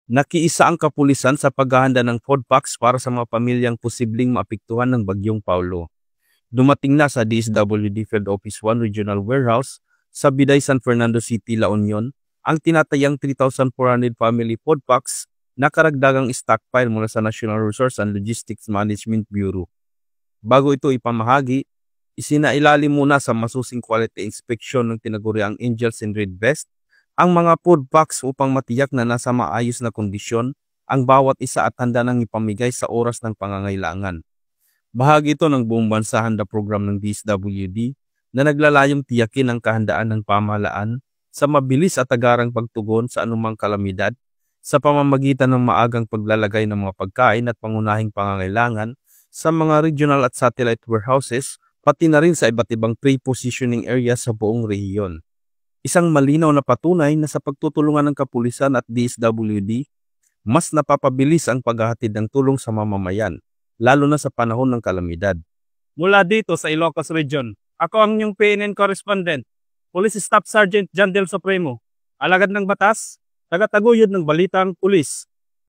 Nakiisa ang kapulisan sa paghahanda ng food packs para sa mga pamilyang posibleng maapektuhan ng Bagyong Paulo. Dumating na sa DSWD Field Office 1 Regional Warehouse sa Biday, San Fernando City, La Union, ang tinatayang 3,400 family food packs na karagdagang stockpile mula sa National Resource and Logistics Management Bureau. Bago ito ipamahagi, isinailalim muna sa masusing quality inspection ng tinaguriang Angels in Red Vest ang mga food packs upang matiyak na nasa maayos na kondisyon ang bawat isa at handa nang ipamigay sa oras ng pangangailangan. Bahagi ito ng buong bansa handa program ng DSWD na naglalayong tiyakin ang kahandaan ng pamahalaan sa mabilis at agarang pagtugon sa anumang kalamidad sa pamamagitan ng maagang paglalagay ng mga pagkain at pangunahing pangangailangan sa mga regional at satellite warehouses, pati na rin sa iba't ibang pre-positioning area sa buong rehiyon. Isang malinaw na patunay na sa pagtutulungan ng kapulisan at DSWD, mas napapabilis ang paghahatid ng tulong sa mamamayan, lalo na sa panahon ng kalamidad. Mula dito sa Ilocos Region, ako ang inyong PNN correspondent, Police Staff Sergeant John Del Supremo, alagad ng batas, tagataguyod ng balitang pulis.